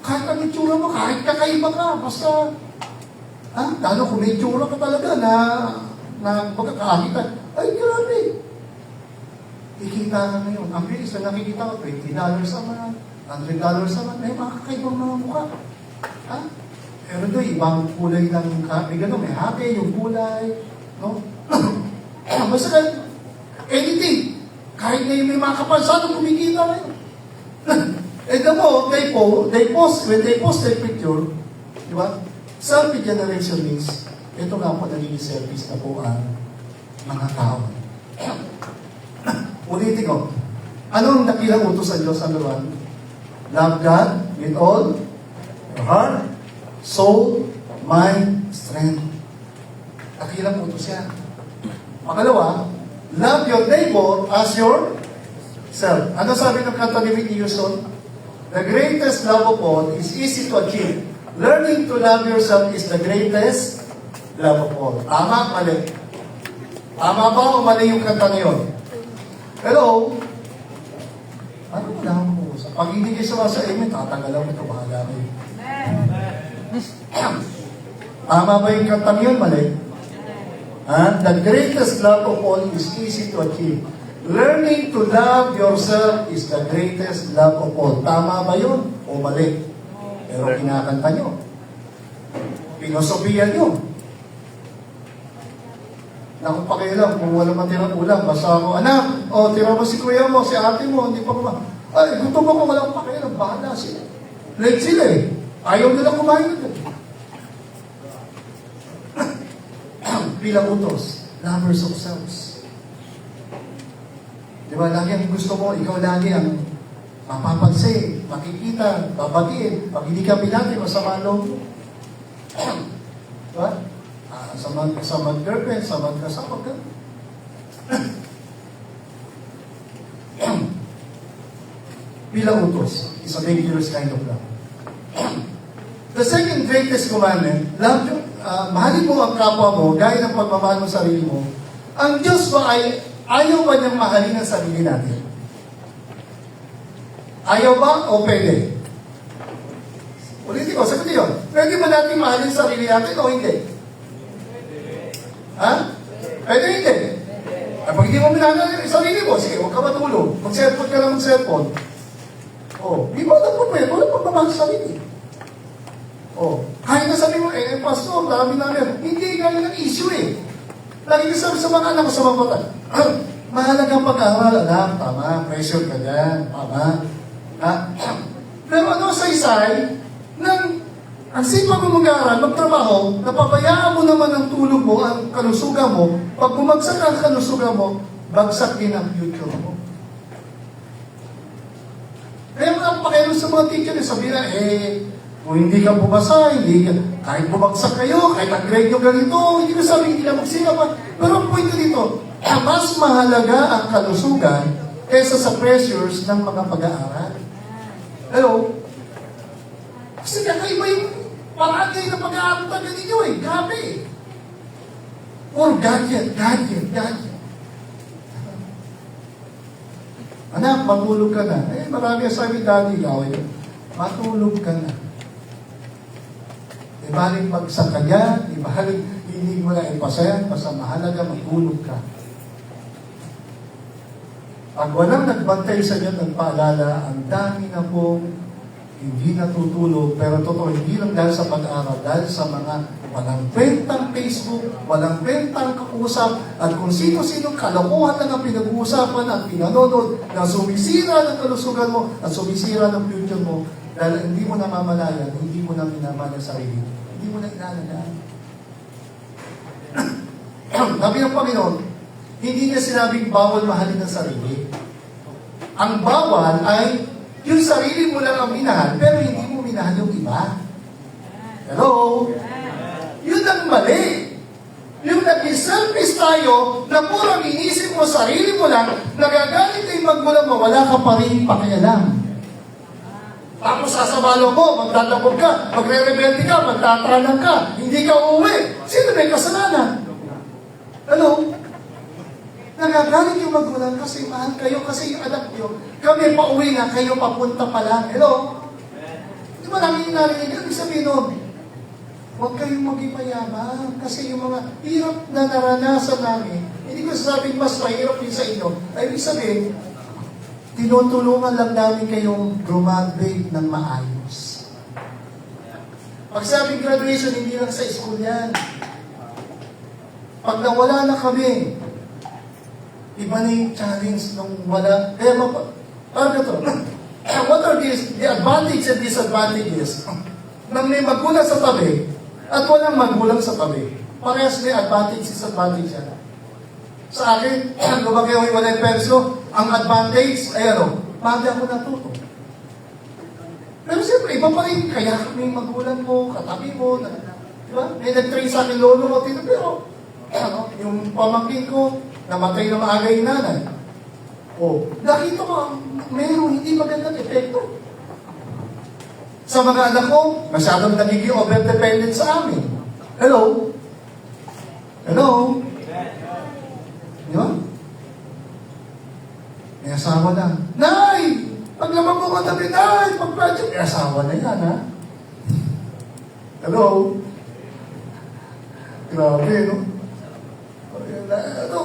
kahit kahit anong tsura mo, kahit kakaiba ka, basta, lalo kung may tsura ka talaga na magkakakitan, ay grabe. Ikita ka ngayon. Ang bilis na nakikita ko, $20 a month, $100 a month, may mga kakaibang mga mukha. Pero doon, ibang kulay ng may gano'n, may happy yung kulay, no? Basta ka, anything, kahit na yung may mga kapansadong kumikita ngayon. And mo, when they post their picture, di ba? Selfie generation means, ito nga po naging selfies na po ang mga tao. Ulitin ko, anong dakilang utos sa Diyos, number 1? Love God with all your heart, soul, mind, strength. Dakilang utos yan. Pangalawa, love your neighbor as yourself. Ano sabi ng kanta ni Whitney Houston? The greatest love of all is easy to achieve. Learning to love yourself is the greatest love of all. Tama, mali. Tama ba o mali yung kanta na yun? Hello? Ano mo lang ako? Pag hindi kayo sa amin, tatanggalan mo ito, bahala kayo. Tama ba yung kanta yun? Mali. The greatest love of all is easy to achieve. Learning to love yourself is the greatest love of all. Tama ba yun? O mali? Pero kinakanta nyo. Pinosopiyan nyo. Na kung pakialam, kung wala matirang ulam, basta ako, anak, tira mo si kuya mo, si ate mo, hindi pa kumain. Ay, gutom ako, walang pakialam, bahala sila. Late sila eh. Ayaw nila kumain nito. Bilang utos, lovers of selves. Diba, lagi ang gusto mo, ikaw lagi ang mapapansin, makikita, babatiin. Pag hindi ka pinati, masama ang loob mo. Diba? Sa mag-girlfriend, sa mag-kasama ka. Bilang utos, is a dangerous kind of love. The second greatest commandment, love, mahalin mo ang kapwa mo, gaya ng pagmamahal mo sa sarili mo. Ang Diyos ba ay ayaw ba niyang mahalin ang sarili natin? Ayaw ba o pwede? Ulitin ko, sagutin yun. Pwede ba natin mahalin ang sarili natin o hindi? Pwede hindi. Pag hindi mo minahal ang sarili mo, sige, huwag ka matulog. Mag-cellphone ka lang mag-cellphone. Di ba alam mo pwede? Wala pagmamahal sa sarili. Kahit na sabi mo, pastor, dami namin. Hindi, ganyan ang issue eh. Lagi ko sabi sa mga anak ko sa mga bata, mahalagang pag-aaral, anak, tama, pressure ka dyan, tama. Pero ano sa isay, ang sipag mo mag-aaral, magtrabaho, napabayaan mo naman ang tulog mo, ang kalusugan mo, pag bumagsak ang kalusugan mo, bagsak din ang future mo. Kaya mga pakialam sa mga teacher, sabihin na, kung hindi ka bumasa, kahit bumagsak kayo, kahit ang grade nyo ganito, hindi ko sabi, hindi na magsira pa. Pero ang point dito, mas mahalaga ang kalusugan kaysa sa pressures ng mga pag-aaral. Hello? Kasi kakaiba yung paragay na pag-aaral talaga ninyo eh. Grabe eh. Or gadget. Anak, matulog ka na. Marami sabi, daddy, matulog ka na. Ibaling bagsak ka dyan, ibaling hindi mo na ipasayan, basta mahalaga matulog ka. Pag walang nagbantay sa inyo, nagpaalala, ang dami na pong hindi natutulog, pero totoo, hindi lang dahil sa pag-aaral, dahil sa mga walang kwentang Facebook, walang kwentang kausap, at kung sino-sino kalokohan lang ang pinag-uusapan at pinanonood na sumisira ng kalusugan mo at sumisira ng future mo, dahil hindi mo namamalayan, hindi mo na minamahal ang sarili, hindi mo na inalagaan. Sabi ng Panginoon, hindi niya sinabing bawal mahalin ang sarili. Ang bawal ay yung sarili mo lang ang minahal, pero hindi mo minahal yung iba. Hello? Yun ang mali. Yung naging selfish tayo, na purang inisip mo sarili mo lang, nagagalit ay magulang mo, wala ka pa rin pakialam. Tapos sasabalo mo, magtatabog ka, magre-rebelde ka, magtatranan ka, hindi ka uuwi. Sino may kasalanan? Hello? Nagagalit yung magulang kasi mahal kayo, kasi yung anak nyo, kami pauwi na, kayo papunta pa lang. Hello? Di Maraming narinig, ibig sabihin nun, huwag kayong maging mayaman kasi yung mga hirap na naranasan namin, hindi ko sasabing mas mahirap yung sa inyo. Ay, ibig sabihin, tinutulungan lang namin kayong graduate ng maayos. Pag sabing graduation, hindi lang sa school yan. Pag nawala na kami, iba na yung challenge nung wala. Kaya parang ito, what are the advantages and disadvantages nang may magulang sa tabi at walang magulang sa tabi? Parehas may advantage, disadvantage yan. Sa akin, lumaki ako yung walang perso, ang advantage, ay maaga ako natuto. Pero siyempre, iba pa rin, kaya may magulang mo, katabi mo, di ba? May nag-train sa akin lolo mo, pero, yung pamangkin ko, namatay na maaga yung nanay. Nakita ko, mayroong hindi magandang epekto. Sa mga anak ko, masyadong nagiging over-dependent sa amin. Hello? Hello? Di ba? May asawa na. Nay! Pag naman mo katabi, Nay! Pag-project, may asawa na yan, ha? Hello? Grabe, no?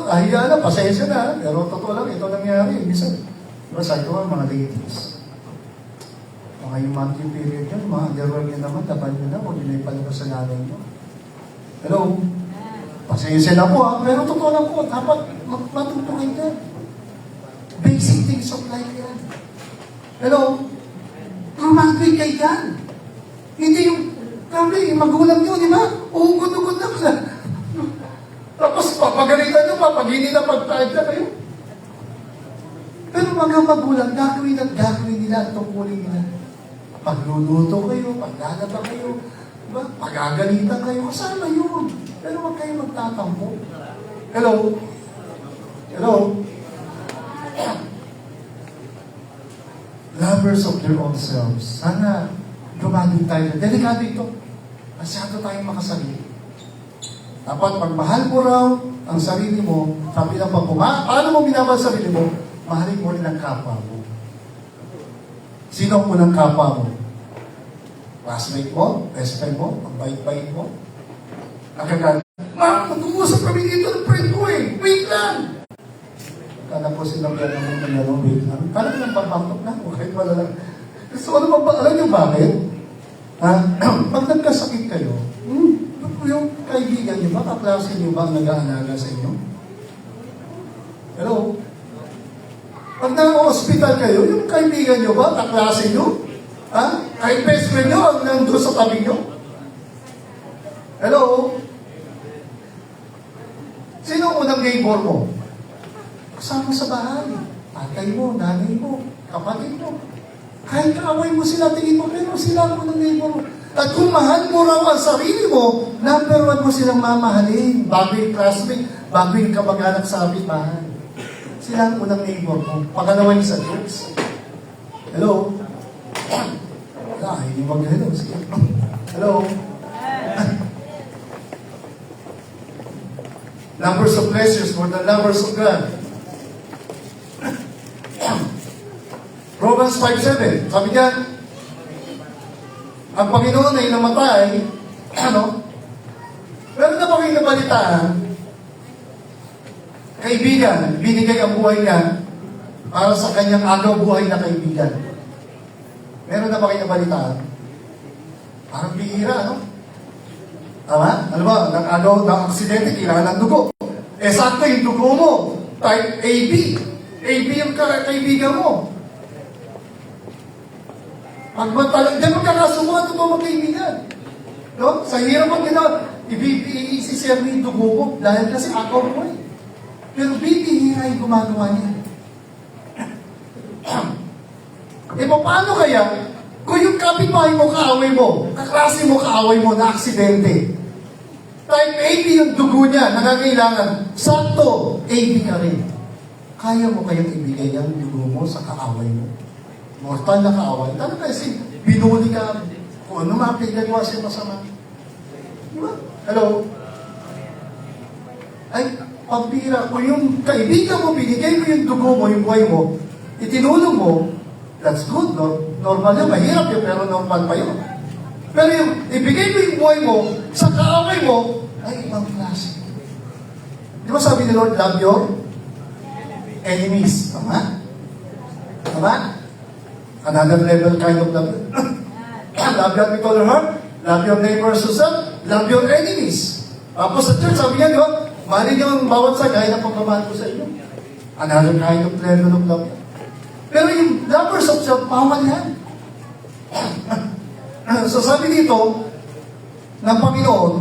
Kahiya na, pasensya na. Pero totoo lang, ito nangyari. Minsan, diba sabi ko mga ladies, mga yung monthly period yun, mga underwear nyo naman, laban nyo na, huwag nyo na ipalabas sa nanay nyo. Hello? Pasensya na po ha, pero totoo lang po, dapat matutukin ka. Basic things of life yan. Hello? Romantic kayo yan. Hindi yung, grabe, yung magulang nyo, di ba? Ugod-ugod na ka. Tapos papagalitan nyo, papagini na pagtahid na kayo. Pero mga magulang, gagawin at gagawin nila at tungkulin nila. Pagluluto kayo, paglalaba kayo, diba? Pagagalitan kayo, kasama yun. Pero huwag kayo magtatampo. Hello? Hello? Lovers of their own selves. Sana dumagin tayo. Delikado ito. Masyado tayong makasarili. Dapat pagmahal mo raw ang sarili mo, sabi ng paano mo minamahal sarili mo, mahalin mo rin ang kapwa mo. Sino ang unang kapwa mo? Classmate mo? Best friend mo? Ang bait-bait mo? Nakagalit. Ma, mag-uusap kami dito ng friend ko eh. Wait lang! Kala po silang yan ang mga wait lang. Kala ko lang papatok na. Okay, wala lang. So ano ba? Alam niyo bakit? Pag nagkasakit kayo, yung kaibigan niyo ba, kaklase niyo ba ang nag-aalaga sa inyo? Hello? Pag na-hospital kayo, yung kaibigan niyo ba, kaklase niyo? Kahit best friend niyo, ang nandun sa tabi niyo? Hello? Sino ang unang neighbor mo? Kasama sa bahay. Tatay mo, nanay mo, kapatid mo. Kahit kaaway mo sila, tingin mo, pero sila ang unang neighbor mo. At kung mahal mo raw ang sarili mo, number one mo silang mamahalin. Bago yung classmate, bago yung kamag-anak sa kapitbahay. Sila ang unang neighbor mo. Pangalawa yung sa Diyos. Hello? Wala, hindi mag-hello. Hello? Lovers of pleasures more than lovers of God. Romans 5:7. Sabi niya, ang Panginoon ay namatay, meron na ba kayong nabalitaan, kaibigan, binigay ang buhay niya para sa kanyang agaw buhay na kaibigan. Meron na ba kayong nabalitaan? Parang bihira, no? Tama? Ano ba? Nag-agaw ng aksidente, kailangan ng dugo. Sakto yung dugo mo, type AB. AB yung kaibigan mo. Pag matalang, diyan magkakasubukan ito mga kaibigan. No? Sa hirap ang ginawa, i-share mo yung dugo mo dahil kasi akaw mo eh. Pero bibihira yung gumagawa niya. Paano kaya kung yung kapitbahay mo, kaaway mo, kaklase mo, kaaway mo na aksidente, type AB yung dugo niya, nangangailangan, sakto, AB ka rin. Kaya mo kayang ibigay ang dugo mo sa kaaway mo? Mortal na kaaway. Talaga kasi binuli ka, kung ano mapigagawa siya masama. Diba? Hello? Ay, pambira, kung yung kaibigan mo, binigay mo yung dugo mo, yung buhay mo, itinulong mo, That's good, no? Normal yun, mahirap yun, pero normal pa yun. Pero yung ibigay mo yung buhay mo sa kaaway mo, ay ibang klase. Di ba sabi ni Lord, love your enemies. Tama? Tama? Another level kind of love. Love God with all your heart, love your neighbors yourself, love your enemies. Tapos sa church, sabi niya, di ba? Mahalin niyo ang bawat sa gaya ng pagmamahal ko sa inyo. Another kind of level of love. Pero yung lovers of self, bawal yan. So sabi dito, ng Panginoon,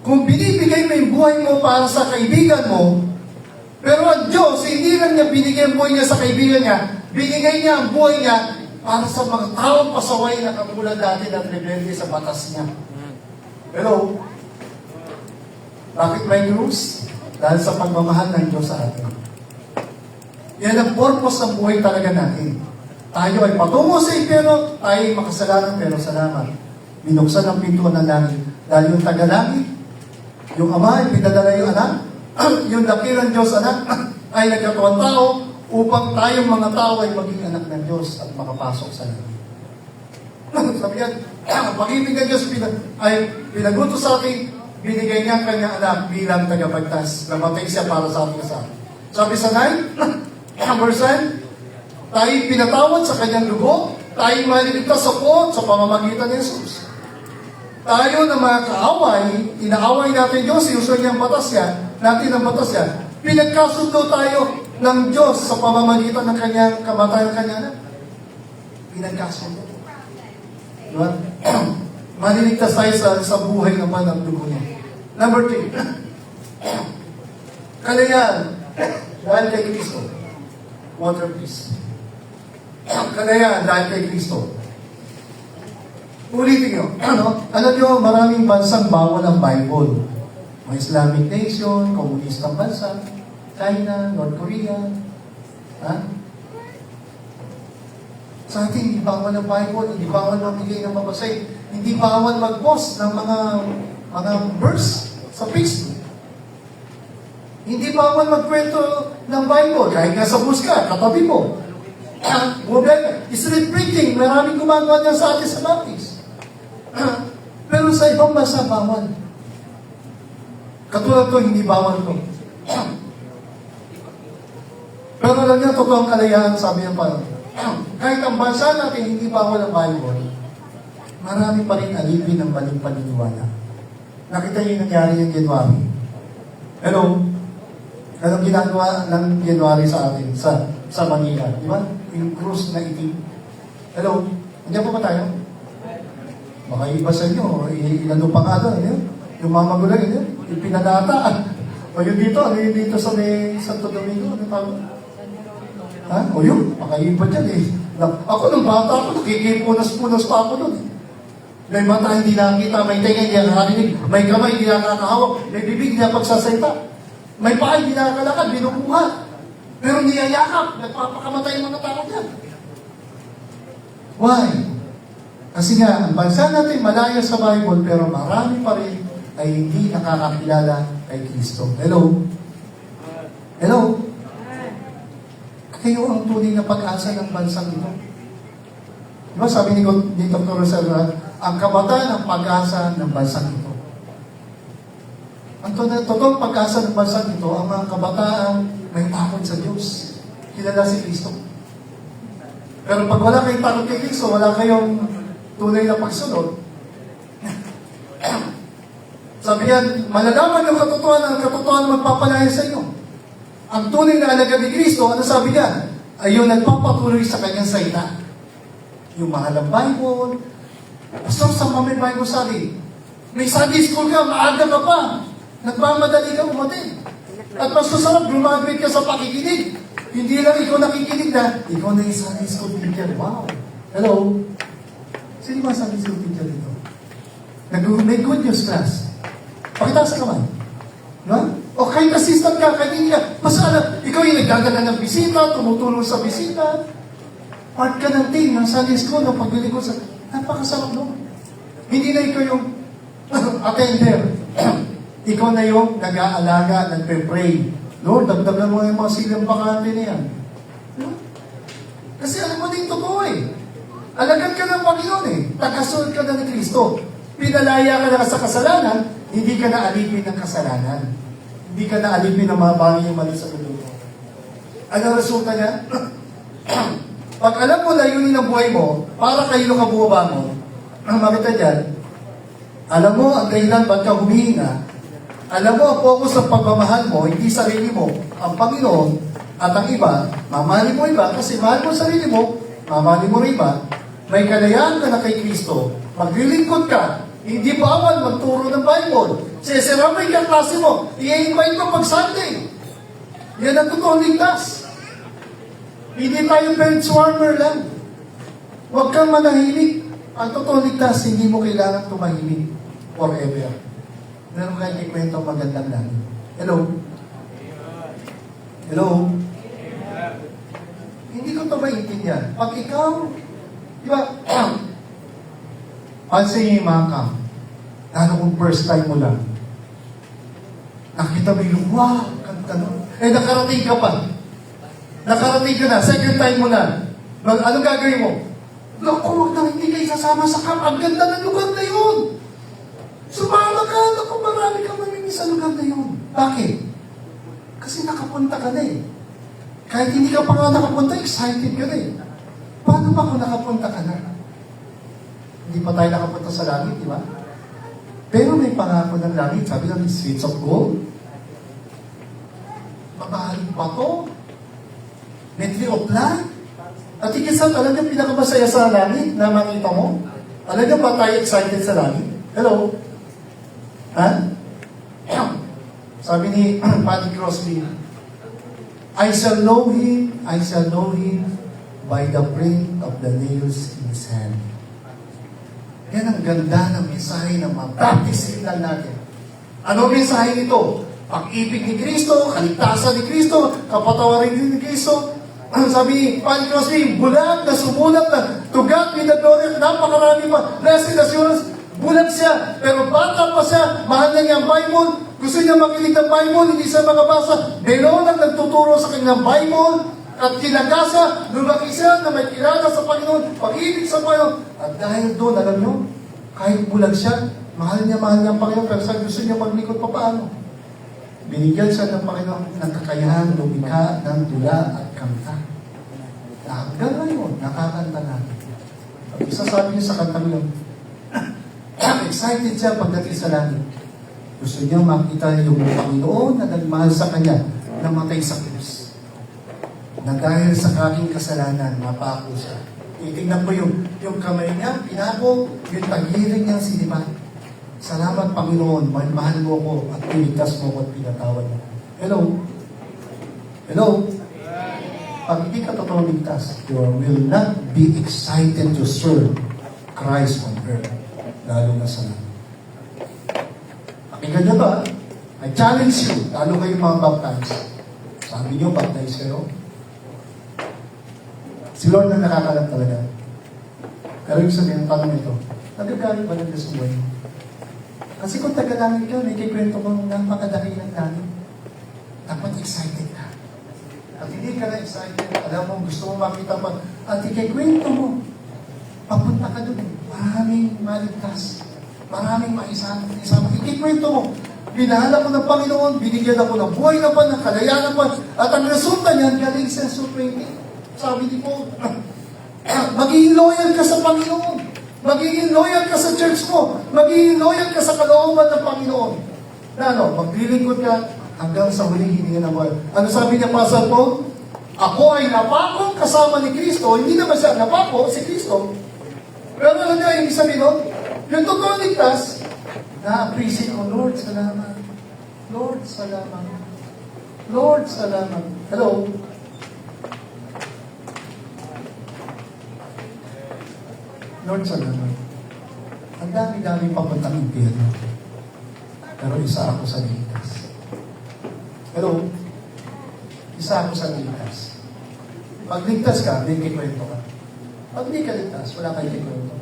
kung binibigay mo yung buhay mo para sa kaibigan mo, pero ang Diyos, hindi lang niya binigay ang buhay niya sa kaibigan niya, binigay niya ang buhay niya para sa mga taong pasaway na katulad natin at rebelde sa batas niya. Pero, bakit may krus? Dahil sa pagmamahal ng Diyos sa atin. Yan ang purpose ng buhay talaga natin. Tayo ay patungo sa impyerno, tayo ay makasalanan, pero salamat. Binuksan ang pintuan ng langit. Dahil yung taga-langit, yung Ama ay pinadala yung anak, yung dakilang Diyos anak, ay nagkatuwang tao, upang tayong mga tao ay maging anak ng Diyos at makapasok sa langit. Sabi yan, pag-ibig ng Diyos ay pinagutos sa atin, binigay niya ang kanyang anak bilang tagapagtas. Namatay siya para sa ating kasama. Sabi sa 9, verse 9, tayo pinatawad sa kanyang dugo, tayo maliligtas sa puot sa pamamagitan ni Jesus. Tayo na mga kaaway, inaaway natin Diyos, iusun niya ang batas niya, natin ang batas niya, pinagkasundo tayo ng Diyos sa pamamagitan ng kanyang kamatayan kanya na. Pinagkasundo. Diba? Maliligtas tayo sa buhay naman ng dugo niya. Number 3. Kalayaan. Dahil kay Kristo. Water peace. Kalayaan dahil kay Kristo. Ulitin nyo. Alam nyo, maraming bansang bawal ang Bible. Mga Islamic nation, komunistang bansa, China, North Korea. Ha? Sa atin, hindi bawal ang Bible, hindi bawal magbigay ng mabasay, hindi bawal mag-post ng mga verse sa Facebook. Hindi bawal magkwento ng Bible, kahit nasa bus ka, katabi mo. Street preaching, maraming gumagawa niya sa atin sa Baptist. Pero sa ibang bansa, bawal. Katulad ko, hindi bawal ko. Pero alam niya, totoong kalayaan, sabi niya pa, kahit ang bansa natin hindi bawal ang Bible, marami pa rin alipin ng maling paniniwala. Nakita niyo yung nangyari yung January. Hello? Anong ginagawa ng January sa atin, sa Manila? Di ba? Yung cruise na itim. Hello? Andiyan po ba tayo? Baka iba sa inyo, inano pa nga doon, yung mga magulang, yung pinadata. O yung dito, ano yung dito sa Santo Domingo? Ano tawag? Ha? O yun, makaiba dyan eh. Ako nung bata ako, nakikipunas-punas pa ako doon. May mata hindi nakakita, may tenga hindi nakakarinig, may kamay hindi nakakahawak, may bibig hindi nakapagsasalita, may paa hindi nakakalakad, binukuha. Pero niyayakap, nagpapakamatay ang mga tao dyan. Why? Kasi nga, ang bansa natin malayo sa Bible, pero marami pa rin ay hindi nakakakilala kay Kristo. Hello? Hello? Kayo ang tunay na pag-asa ng bansang ito. Diba sabi ni Dr. Rosella, ang kabataan ang pag-asa ng bansang ito. Ang totoong pag-asa ng bansang ito, ang mga kabataan may takot sa Diyos. Kilala si Kristo. Pero pag wala kayong takot kay Kristo, wala kayong tunay na pagsunod. Sabi yan, malalaman yung katotohanan, ang katotohanan magpapalaya sa inyo. Ang tunay na alagad ni Kristo, ano sabi niya? Ay yung nagpapatuloy sa kanyang salita. Yung mahal ang Bible. Basta sa may Bible study. May Sunday school ka, maaga ka pa. Nagmamadali ka umatin. At mas masarap, graduate ka sa pakikinig. Hindi lang ikaw nakikinig na, ikaw na yung Sunday school teacher. Wow. Hello? Sino ba Sunday school teacher dito? May good news class. Pakita sa kamay. Diba? O kahit assistant ka, kanina ka. Basta alam, ikaw yung nagdadala ng bisita, tumutulong sa bisita. Part ka ng team ng Sunday school, ng paglilikod sa... Napakasarap doon. Hindi na ikaw yung attender. Ikaw na yung nag-aalaga, nagpe-pray. Lord, dagdagan mo yung mga silang bakante na yan. Kasi alam mo din totoo eh. Alagad ka ng Panginoon eh. Tagasunod ka na ni Kristo. Pinalaya ka na sa kasalanan, hindi ka na alipin ng kasalanan. Hindi ka na alipin ng mga bagay yung mali sa mundo. Ano ang resulta niya? Pag alam mo na yun ang buhay mo, para kayo kabuwa mo, ang makita dyan, alam mo ang dahilan ba't ka humihina, alam mo ang focus ng pagmamahal mo, hindi sarili mo, ang Panginoon at ang iba, mamahalin mo iba, kasi mahal mo sarili mo, mamahalin mo rin iba, may kalayaan ka na kay Kristo, maglilingkod ka, hindi bawal magturo ng Bible, sesira mo yung klase mo, i-invite mo pag Sunday. Yan ang totoong ligtas. Hindi tayo bench warmer lang. Huwag kang manahimik. Ang totoong ligtas, hindi mo kailangan tumahimik forever. Meron kayo ikwento magandang lang. Hello? Hello? Hindi ko ito maintindihan. Pag ikaw, di ba, pansin niyo yung mga camp, lalo kung first time mo lang, nakita mo yung, wow, kanta nun. Eh, nakarating ka pa. Nakarating ka na, second time mo na. Anong gagawin mo? Naku, huwag na hindi kayo sasama sa camp. Ang ganda ng lugar na yun. Sumama ka, naku, marami kang mamimis sa lugar na yun. Bakit? Kasi nakapunta ka na eh. Kahit hindi ka pa nga nakapunta, excited ka na eh. Paano ba kung nakapunta ka na? Hindi pa tayo nakapunta sa langit, di ba? Pero may pangako ng langit. Sabi namin, streets of gold. Mabahaling bato. May tree of life. At ikisan, alam niyo pinakamasaya sa langit na makita mo? Alam niyo ba tayo excited sa langit? Hello? Ha? Sabi ni Paddy Crosby, I shall know him by the print of the nails in his hand. Yan ang ganda ng mensahe ng mga baptismal natin. Ano ang mensahe nito? Pag-ibig ni Kristo, kaligtasan ni Kristo, kapatawarin din ni Kristo. Sabi ni Paddy Crosby, bulag na sumulat na to God be the glory, napakarami pa, blessed assurance, bulag siya, pero bata pa siya, mahal na niya ang Bible, gusto niya makinig ng Bible, hindi siya makabasa, Belo lang nagtuturo sa kanyang Bible, at kinagasa, lumaki siya na may kilala sa Panginoon, pag-ibig sa Panginoon, at dahil doon, alam niyo, kahit bulag siya, mahal niya ang Panginoon, pero sa gusto niya maglikod pa paano? Binigyan siya ng Panginoon ng kakayahan, lumikha ng dula at kanta. Na hanggang ngayon, nakakanta natin. Pag isasabi niya sa kanta yun, excited siya pagdating sa langit. Gusto niya makita yung Panginoon na nagmahal sa kanya, namatay sa krus. Na dahil sa aking kasalanan, mapako siya. Titignan po yung kamay niya, pinako, yung tagiring niyang sinipa. Salamat Panginoon, mahal mo ko at pinigtas mo ko at pinatawad mo. Hello? Hello? Pag hindi ka totoo ligtas, you will not be excited to serve Christ on earth, lalo na sa langit. Pakinggan niyo ba? I challenge you, lalo kayo mga baptize. Sabi niyo, baptize kayo. Si Lord na nakakalam talaga. Pero yung sabihin, tanong ito, nagagalit ba ng sa buhay mo? Kasi kung taga-langit ka, may kikwento kong napakadaki ng langit. Dapat excited ka. At hindi ka na excited, alam mo, gusto mo makita pa, at ikikwento mo, papunta ka doon. Maraming maligtas. Maraming maisama. Ikikwento mo. Binahala ko ng Panginoon, binigyan ako ng buhay na pa, ng kalayaan na pa, at ang resulta niyan, galing sa 20. Sabi ni Paul, magiging loyal ka sa Panginoon. Magiging loyal ka sa church mo. Magiging loyal ka sa kalooban ng Panginoon. Na maglilingkod ka hanggang sa huling hininga ng buhay. Ano sabi niya, Pastor Paul? Ako ay napako kasama ni Kristo. Hindi naman siya napako, si Kristo. Pero ano niya, ibig sabihin nun? Yung totoo ligtas, na-appreciate ko, Lord, salamat. Lord, salamat. Lord, salamat. Hello? Lord, salamat. Ang dami-dami papuntang impyerno. Pero isa ako sa ligtas. Hello? Isa ako sa ligtas. Pag ligtas ka, may kikwento ka. Pag hindi ka ligtas, wala kang kikwento.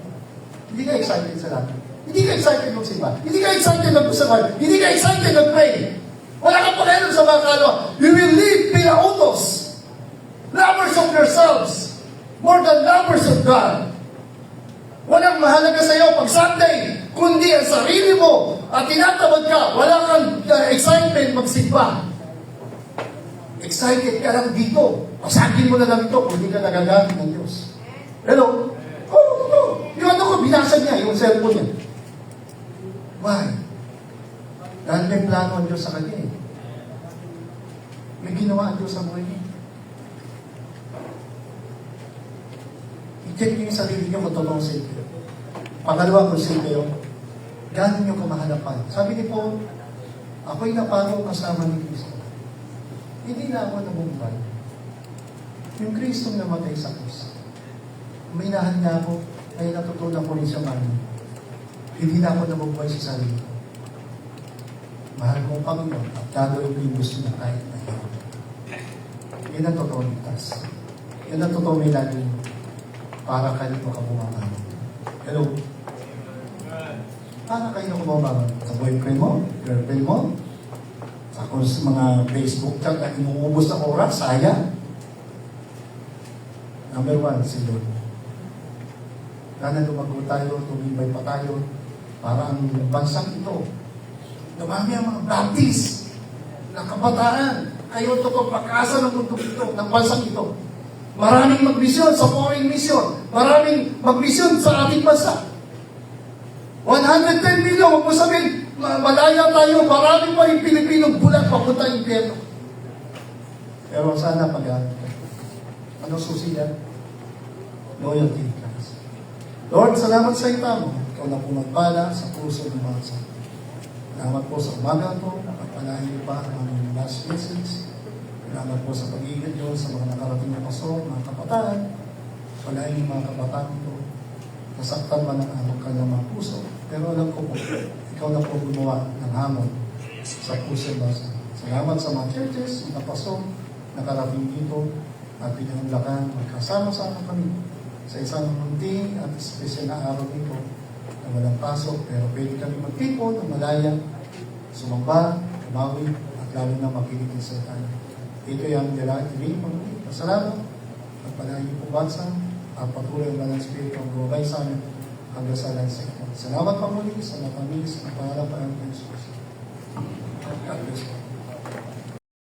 Hindi ka excited sa lahat. Hindi ka excited magsimba. Hindi ka excited mag-usapay. Hindi ka excited mag-pray. Wala kang pakialam sa mga kalwa. You will live pinautos. Lovers of yourselves. more than lovers of God. Walang mahalaga sa iyo pag Sunday, kundi ang sarili mo at tinatamad ka, wala kang excitement magsimba. Excited ka lang dito. Pasagin mo na lang ito kung hindi ka nagagamit ng Diyos. Hello? Oh, no. Yung ano ko, binasag niya, yung cellphone niya. Why? Dahil may plano ang Diyos sa kanya eh. May ginawa ang Diyos sa buhay niya. I-check niyo yung sarili niyo kung totoong safe kayo. Pangalawa kung safe kayo, gano'n niyo kamahalapan. Sabi ni Paul, ako'y napanaw kasama ni Kristo. Hindi na ako nabubuhay. Yung Kristong namatay sa krus. Uminahan niya ako, ay natutunan ko rin siya mani. Hindi na ako nabubuhay sa sarili ko. Mahal ko ang Panginoon at gagawin ko yung gusto niya kahit na yun. Yan ang totoong ligtas. Yan ang totoong may laging para kayo makabumaman. Hello? Para kayo makabumaman. Sa boyfriend mo, girlfriend mo, sa kung sa mga Facebook chat na inuubos ng oras, sayang. Number one, si Lord. Sana lumago tayo, tumibay pa tayo, para ang bansang ito, dumami ang mga baptist, ng kabataan, kayo ito kung pag-asa ng mundo ito, ng bansang ito. Maraming magmisyon sa foreign mission, maraming magmisyon sa ating bansa. 110 million, huwag mo sabihin, malaya tayo, maraming pa yung Pilipinong bulat papunta ng impyerno. Pero sana pag-aaral ka. Ano susi yan? Loyalty class. Lord, salamat sa ita mo. Ikaw na po magpala sa puso ng mga sa. Salamat po sa umaga ko. Pagpalain niyo pa ang aming last message. Salamat po sa pag-iigit niyo sa mga nakarating na paso, mga kabataan. Palain niyo mga kabataan ito. Nasaktan man ang aming kanyang mga puso. Pero alam ko po, ikaw na po gumawa ng hamon sa puso ng basa. Salamat sa mga churches, mga paso, nakarating dito, at pinanglakan, magkasama-sama kami sa isang munting at espesyal na araw nito na walang pasok, pero pwede kami magtipon ng malaya, sumamba, kumawi, at lalo na makinig sa tayo. Ito yung diling pag-uwi. Salamat at palahin niyo po bansa at patuloy ang Banal Espiritu ang gumabay sa amin hanggang sa lahat sa ito. Salamat pa muli sa mga pamilis na pangalan pa ng Jesus. God bless you.